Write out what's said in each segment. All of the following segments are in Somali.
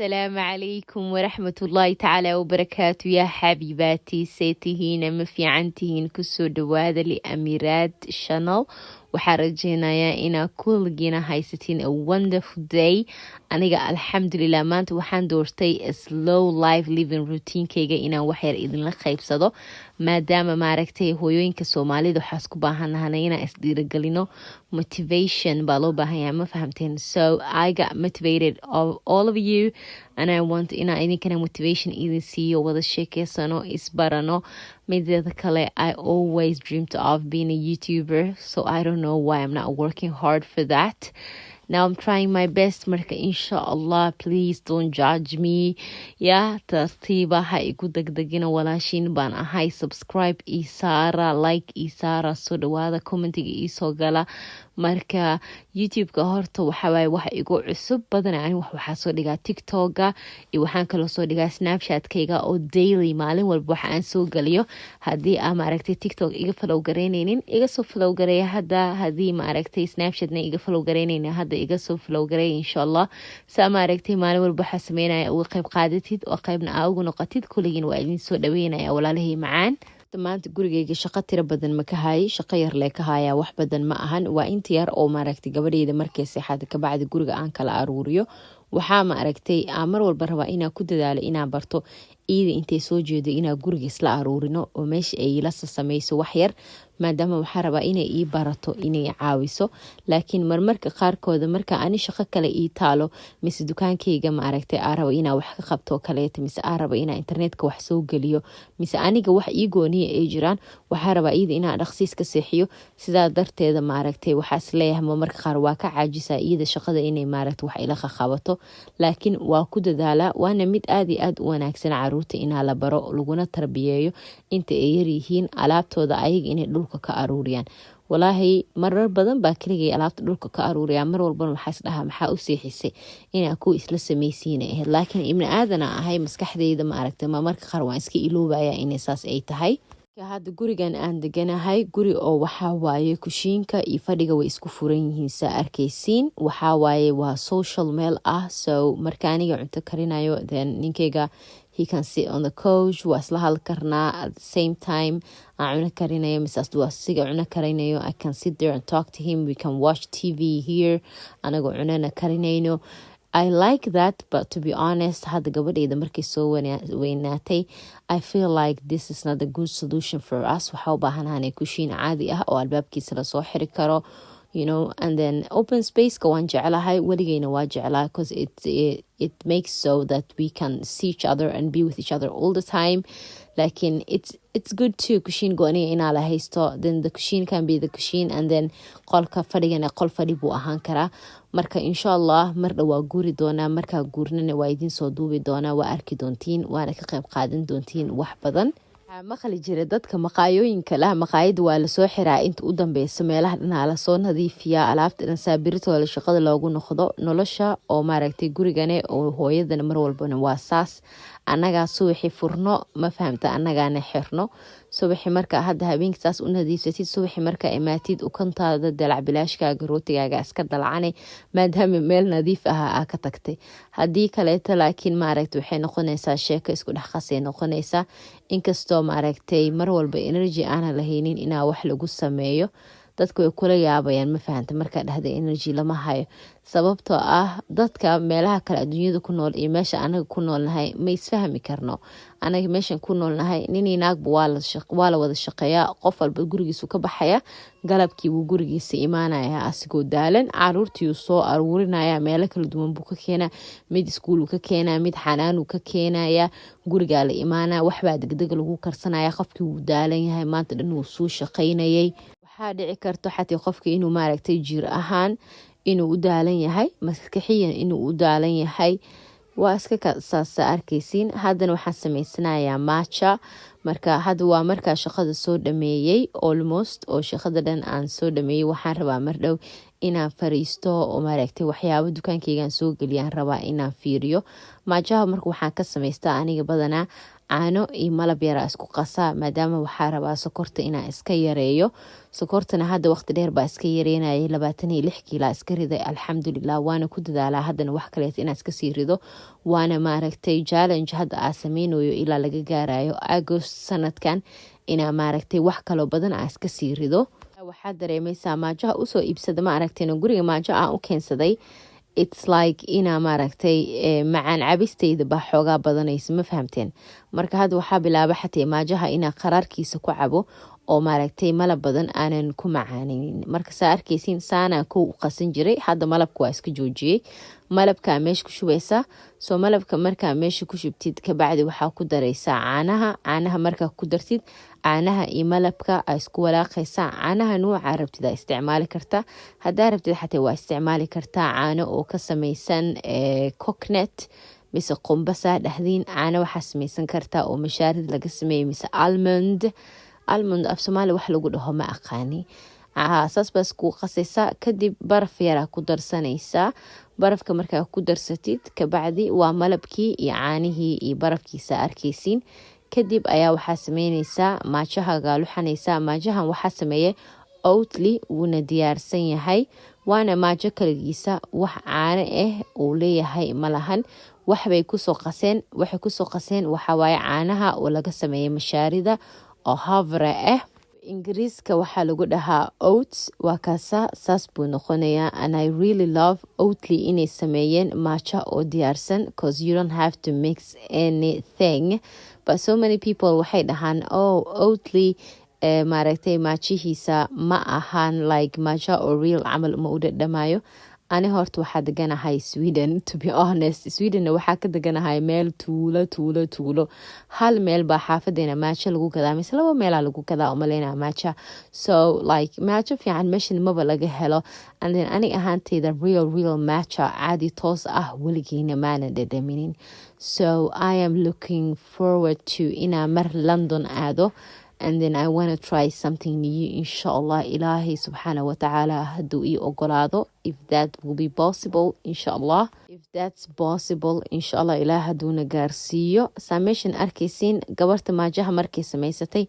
السلام عليكم ورحمة الله تعالى وبركاته يا حبيباتي سيتهين ما في عنتهين كسو دوادا لأميرات شانل وحرجينا يا إنا كل جينا هايستين a wonderful day aniga alxamdulilah maanta waxaan doortay slow life living routine kayga inaan waxyar idinla qaybsado maadaama maaragtay hooyooyinka soomaalida waxaas ku baahanahay inaan isdhiiragelino motivation baa loo baahan yahay ma fahamteen so I got motivated of all of you and I want inaan idinkana motivation idin siiyo wada sheekeysano isbarano mideeda kale I always dreamed of being a YouTuber so I don't know why I'm not working hard for that. Now I'm trying my best marka inshallah please don't judge me ya tartiiba ha igu degdegina walaashin baan ahay subscribe isaara like isaara soo dhawaada commentiga isoo gala marka youtube-ka horta waxawaaye wax igu cusub badan ani waxaa soo dhigaa tiktok-ga iyo waxaan kaloo soo dhigaa snapchat-kayga oo daily maalin walba waxa aan soo galiyo haddii aa maaragtay tiktok iga follow garaynaynin iga soo follow gareeya hadda haddii maaragtay snapchat-na iga follow garaynaynin hadda iga soo follow gareeya inshallah saa maaragtay maalin walba waxaa sameynaya uga qayb qaadatid oo qaybna aa ugu noqotid kulligiin waa idin soo dhaweynaya walaalahii macaan maanta gurigeyga shaqo tiro badan ma ka haayay shaqo yar lee ka haayaa wax badan ma ahan waa inta yar oo maaragtay gabadheyda markay seexaada kabacdi guriga aan kala aruuriyo waxaa maaragtay mar walba rabaa inaa ku dadaalo inaa barto iida intay soo jeedo inaa guriga isla aruurino oo meesha ay la samayso wax yar maadaama waxaa rabaa inay ii barato inay caawiso laakiin marmarka qaarkooda marka ani shaqo kale ii taalo mise dukaankayga maaragtay aa raba inaa wax ka qabto kaleeto mise aa raba inaa internetka wax soo geliyo mise aniga wax ii gooniya ay jiraan waxaa rabaa iida inaa dhaqsiis ka seexiyo sidaa darteeda maaragtay waxaas leeyahay marmarka qaar waa ka caajisaa iida shaqada inay maaragtay wax ila qabato laakiin waa ku dadaalaa waana mid aad iyo aad u wanaagsan caruurta inaa la baro laguna tarbiyeeyo inta ay yaryihiin alaabtooda ayaga inay dhulka ka aruuriyaan walaahi marar badan baa keligay alaabta dhulka ka aruuriyaa mar walbana waxaa isdhahaa maxaa u seexisay inaa kuwa isla samaysiina ahayd laakiin ibni aadana ahay maskaxdeyda maaragtay marmarka qaar waan iska iloobaya inay saas ay tahay hadda gurigan aan deganahay guri oo waxaa waaye kushiinka iyo fadhiga way isku furan yihiin saa arkaysiin waxaa waaye waa social meel ah so marka aniga cunto karinayo then ninkayga he can sit on the couch waa isla hadli karnaa at the same time aan cuno karinayo misaas waa siga cuno karinayo I can sit there and talk to him we can watch TV here anagoo cunana karinayno I like that but to be honest hadda gabadheyda markay soo weynaatay I feel like this is not a good solution for us waxaa u baahanahay kushiin caadi ah oo albaabkiisa lasoo xiri karo you know and then open space-ka waan jeclahay weligeyna waa jeclaa because it makes so that we can see each other and be with each other all the time lakin it's good too kushiin gooniya inaa la haysto then the kushiin can be the kushiin and then qolka fadhigana qol fadhi buu ahaan karaa marka insha allah mar dhow waa guuri doonaa markaa guurnana waa idin soo duubi doonaa waa arki doontiin waana ka qayb qaadan doontiin wax badan maqali jira dadka maqaayooyinka lah maqaayada waa lasoo xiraa inta u dambeyso meelaha dhanaa lasoo nadiifiyaa alaabta dhan saabirtooda shaqada loogu noqdo nolosha oo maaragtay gurigane oo hooyadana mar walbana waa saas annagaa subaxi furno ma fahamta annagaana xirno subaxi marka hadda habeenkii saas u nadiifsatid subaxi marka imaatid ukantaada dalac bilaashkaaga rootigaaga iska dalcane maadaama meel nadiif ah aa ka tagtay haddii kaleeto laakiin maaragtay waxay noqonaysaa sheeko isku dhex qasay noqonaysaa inkastoo maaragtay mar walba energy aanan lahaynin inaa wax lagu sameeyo dadka way kula yaabayaan ma fahanta markaa dhahda energy lama hayo sababtoo ah dadka meelaha kale adduunyada ku nool iyo meesha anaga ku noolnahay ma isfahmi karno anaga meeshan ku noolnahay ninii naagba waa la wada shaqeeyaa qof walba gurigiisu ka baxaya galabkii buu gurigiisa imaanaya asigoo daalan caruurtiiu soo aruurinaya meelo kala duwan buu ka keenaa mid iskuulu ka keenaa mid xanaanu ka keenaya gurigaa la imaanaya waxbaa degdeg lagu karsanaya qofkii wuu daalan yahay maanta dhan wuu suu shaqaynayay waxaa dhici karto xatii qofka inuu maaragtay jir ahaan inuu u daalan yahay maskaxiyan inuu u daalan yahay waa iska saasa arkaysiin haddana waxaan samaysanayaa matcha marka hadda waa markaa shaqada soo dhameeyey almost oo shaqada dhan aan soo dhameeyey waxaan rabaa mar dhow inaan fariisto oo maaragtay waxyaabo dukaankaygaan soo geliyaan rabaa inaan fiiriyo. maajaha marka waxaan ka samaystaa aniga badanaa caano iyo malab yaraa isku qasaa, maadaama waxaa rabaa sokorta inaan iska yareeyo. sokortana hadda waqti dheer baa iska yareynayay, 26 kiila iska riday alxamdulilah. waana ku dadaalaa haddana wax kaleeto inaan iska sii rido, waana maaragtay challenge hadda aa sameynayo ilaa laga gaarayo August sanadkan inaa maaragtay wax kaloo badan aa iska sii rido. waxaa dareemaysaa maajaha usoo iibsada ma aragteen guriga maajo aan u keensaday, it's like inaa maaragtay macaan cabisteyda baa xoogaa badanaysa, ma fahamteen. marka hadda waxaa bilaaba xatee maajaha inaa qaraarkiisa ku cabo oo maaragtay malab badan aanan ku macaaninin. marka saa arkaysiin saanaa kow u qasan jiray, hadda malabka waa iska joojiyey. malabkaa meesha ku shubaysaa. soo malabka markaa meesha ku shubtid kabacdi waxaa ku daraysaa caanaha markaa ku dartid caanaha iyo malabka aa isku walaaqaysaa. caanaha nuuca rabtid aa isticmaali kartaa, haddaa rabtid xataa waa isticmaali kartaa caano oo ka samaysan coconut mise qumbasa dhexdiin. caano waxaa samaysan kartaa oo mashaarid laga sameeyey mise almond af soomaali wax lagu dhaho ma aqaani. saas baas kuu qasaysaa, kadib baraf yaraa ku darsanaysaa. barafka markaa ku darsatid kabacdi waa malabkii iyo caanihii iyo barafkiisa arkaysiin. kadib ayaa waxaa sameynaysaa maajaha gaaluxanaysaa. maajahan waxaa sameeyay Oatly, wuuna diyaarsan yahay, waana maajo kaligiisa, wax caano uu leeyahay malahan. waxay kusoo qaseen waxaa waaye caanaha oo laga sameeyay mashaarida oo havre ingiriiska waxaa lagu dhahaa oats. waa kaasa saas buu noqonayaa. and I really love Oatly inay sameeyeen maajo oo diyaarsan, because you don't have to mix anything. but so many people waxay dhahaan Oatly maaragtay maajihiisa ma ahaan like maajo oo real camal ma u dhadhamayo. ani horta waxaa deganahay Sweden, to be honest. Swedenna waxaa ka deganahay meel tuulo. hal meel baa xaafadeena maajo lagu gadaa, mise 2 meelaa lagu gadaa umaleynaa maajo. so like maajo fiican meeshan maba laga helo. and then aniga ahaanteyda real maajo caadi toos weligeyna maana dhadhaminin. so I am looking forward to inaa mar London aado, and then I want to try something new, inshallah. ilaahay subxaana wa tacaala hadduu ii ogolaado, if that will be possible, inshallah. if that's possible, inshallah, ilaah hadduuna gaarsiiyo. sameeshan arkaysiin gabarta maajaha markay samaysatay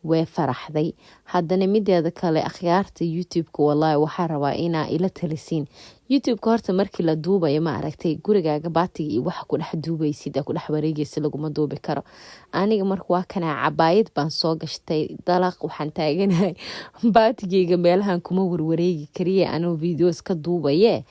way faraxday. haddana mideeda kale akhyaarta youtube-ka wallahi waxaa rabaa inaa ila talisiin. youtube-ka horta markii la duubayo ma aragtay gurigaaga baatiga iyo waxa ku dhex duubaysid ku dhex wareegaysa laguma duubi karo. aniga marka waa kanaa cabaayad baan soo gashtay dalaq, waxaan taaganahay baatigayga meelahan kuma warwareegi kariye anoo videos ka duubaye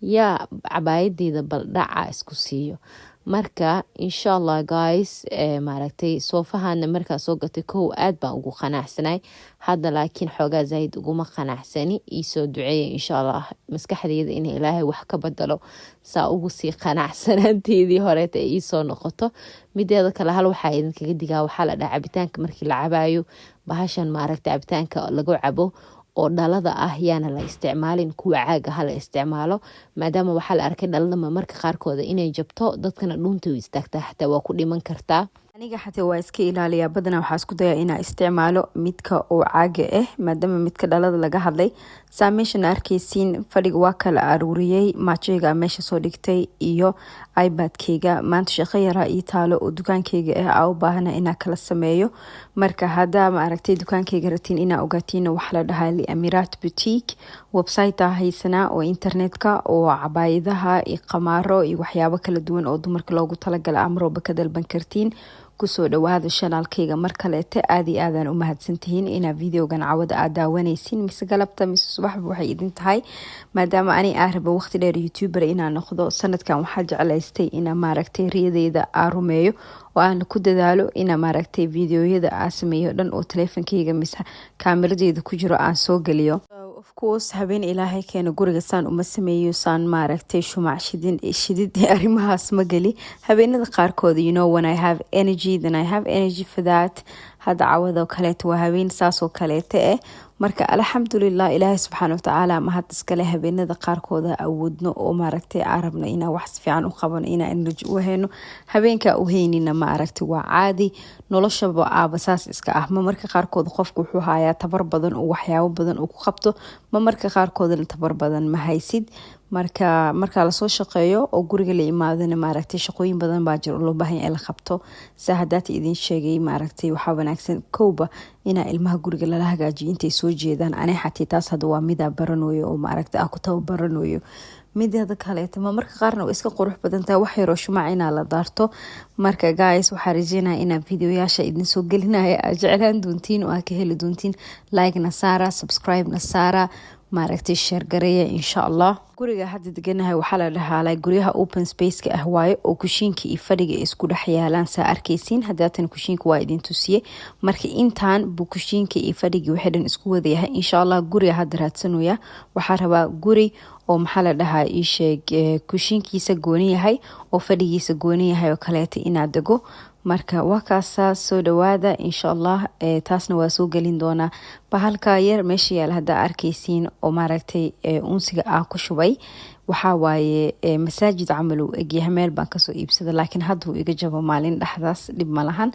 yaa cabaayadeyda baldhaca isku siiyo. marka inshallah guys maaragtay soofahana markaa soo gatay kow aad baan ugu qanacsanay. hadda laakiin xoogaa zaid uguma qanacsani. iisoo duceeya inshallah maskaxdeyda in ilaahay wax ka badalo, saa ugu sii qanacsanaanteedii horeeta ay iisoo noqoto. mideeda kale hal waxaa idinkaga digaa, waxaa la dhaha cabitaanka markii la cabayo bahashan maaragtay cabitaanka lagu cabo oo dhalada yaana la isticmaalin, kuwa caaga hala isticmaalo, maadaama waxaa la arkay dhalada marka qaarkooda inay jabto, dadkana dhuunta u istaagtaa, xataa waa ku dhiman kartaa. aniga xataa waa iska ilaaliyaa, badanaa waxaa isku dayaa inaa isticmaalo midka oo caaga maadaama midka dhalada laga hadlay. saa meeshan arkaysiin fadhiga waa kala aruuriyey, maajayga meesha soo dhigtay iyo iPad-kayga. maanta shaqo yaraa ii taalo oo dukaankayga aa u baahana inaa kala sameeyo. marka haddaa ma aragtay dukaankayga ratiin inaa ogaatiin waxa la dhahaa Amirat Boutique, website haysanaa oo internetka oo cabaayadaha iyo qamaaro iyo waxyaabo kala duwan oo dumarka loogu talagala amroba ka dalban kartiin. kusoo dhawaada channelkayga mar kaleete. aad iyo aadaan u mahadsantihiin inaa videogan cawada aad daawanaysiin, mise galabta mise subaxba waxay idin tahay. maadaama ani raba waqti dheer youtuber inaa noqdo, sanadkan waxaa jeclaystay inaa maaragtay riyadeyda aa rumeeyo oo aan ku dadaalo inaa maaragtay videoyada aa sameeyo dhan oo teleefankayga mise kaamiradeeda ku jiro aan soo geliyo. of course habeen ilaahay keena guriga saan uma sameeyo, saan maaragtay shumac shidid arrimahaas ma geli. habeenada qaarkood when I have energy then I have energy for that. hadda cawado kaleeto waa habeen saasoo kaleeta eh marka alxamdulilah ilaahay subxaana watacaala mahad iskale habeenada qaarkooda awoodno oo maaragtay arabna inaa wax fiican u qabano inaa energy u heyno habeenka u heynina maaragtay waa caadi noloshaba aaba saas iska ah ma marka qaarkood qofku wuxuu hayaa tabar badan oo waxyaabo badan uu ku qabto ma marka qaarkoodna tabar badan ma haysid marka lasoo shaqeeyo oo guriga la imaadana maaragtay shaqooyin badan baa jiro loo baahan yahay la qabto saa hadaata idin sheegay maaragtay waxaa wanaagsan kowba inaa ilmaha guriga lala hagaajiyo intay soo jeedaan anay xatii taas hadda waa midaa baranayo oo maaragtay ku tababaranayo midada kaleeta ma marka qaarna waa iska qurux badantaa wax yaroo shumac inaa la daarto marka guys waxaa rajeynaya inaa videoyaasha idin soo gelinaya aad jeclaan doontiin oo aad ka heli doontiin like na saara subscribe na saara maaragtay share gareeya insha allah guriga hadda deganahay waxaa la dhahaa guryaha open spaceka ah waaye oo kushiinka iyo fadhiga isku dhex yaalaan saa arkaysiin hadaatan kushiinka waa idin tusiyey marka intaan buu kushiinka iyo fadhigii waxay dhan isku wadayahay insha allah guriga hadda raadsanaya waxaa rabaa guri oo maxaa la dhahaa ii sheeg kushiinkiisa gooni yahay oo fadhigiisa gooni yahay oo kaleeta inaad dego marka waa kaasaa soo dhawaada insha allah taasna waa soo gelin doonaa bahalka yar meesha yaal haddaa arkaysiin oo maaragtay unsiga ku shubay waxaa waaye masaajid camal uu egyahay meel baan kasoo iibsada laakiin hadda uu iga jabo maalin dhexdaas dhib ma lahan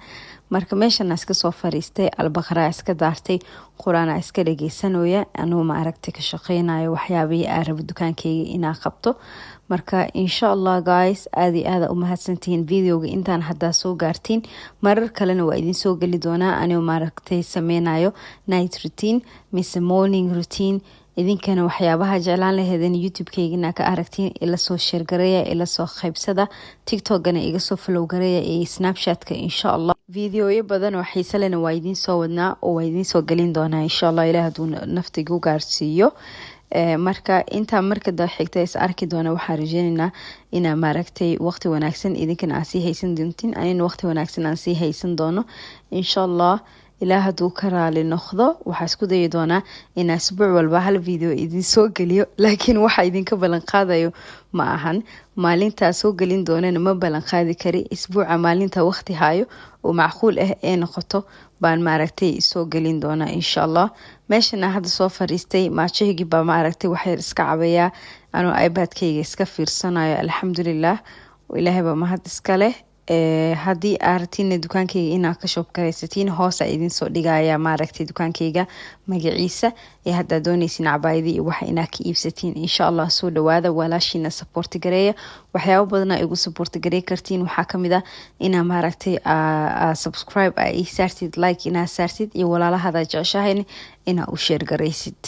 marka meeshana iska soo fariistay albaqraa iska daartay quraana iska dhageysanooya anuu maaragtay ka shaqeynayo waxyaabihii aan rabo dukaankeyga inaa qabto marka insha allah guys aadi aada u mahadsantihiin videoga intaan haddaa soo gaartiin marar kalena waa idin soo geli doonaa anuu maaragtay sameynayo night routine mise morning routine idinkana waxyaabaha jeclaan laheedeen youtube-keygana ka aragtiin ila soo share gareeya ila soo qaybsada tiktokgana iga soo follow gareeya iyo snapchat-ka insha allah videoyo badan oo xiiso lehna waa idin soo wadnaa oo waa idin soo gelin doonaa insha allah ilaah hadduu naftigu gaarsiiyo marka intaa markada xigta is arki doona waxaa rajeynaynaa inaa maaragtay waqti wanaagsan idinkana aan sii haysan doontiin anina waqti wanaagsan aan sii haysan doono insha allah ilaah hadduu ka raali noqdo waxaa isku dayi doonaa inaa asbuuc walba hal video idin soo geliyo laakiin waxa idinka ballan qaadayo ma ahan maalintaa soo gelin doonana ma ballan qaadi kari isbuuca maalinta waqti hayo oo macquul ah ee noqoto baan maaragtay soo gelin doonaa insha allah meeshana hadda soo fariistay maajahigi baa maaragtay waxyar iska cabayaa anuu ipadkeyga iska fiirsanayo alxamdulilah ilaahay baa mahad iska leh haddii aaratiina dukaankeyga inaa ka shoob garaysatiin hoosa idin soo dhigaya maaragtay dukaankeyga magaciisa ee haddaa doonaysin cabaayadii iyo waxa inaa ka iibsatiin insha allah soo dhawaada walaashiina saboorti gareeya waxyaabo badana igu saboorti garey kartiin waxaa kamid ah inaa maaragtay subscribe ii saartid like inaa saartid iyo walaalahada jeceshahayn inaa u sheer garaysid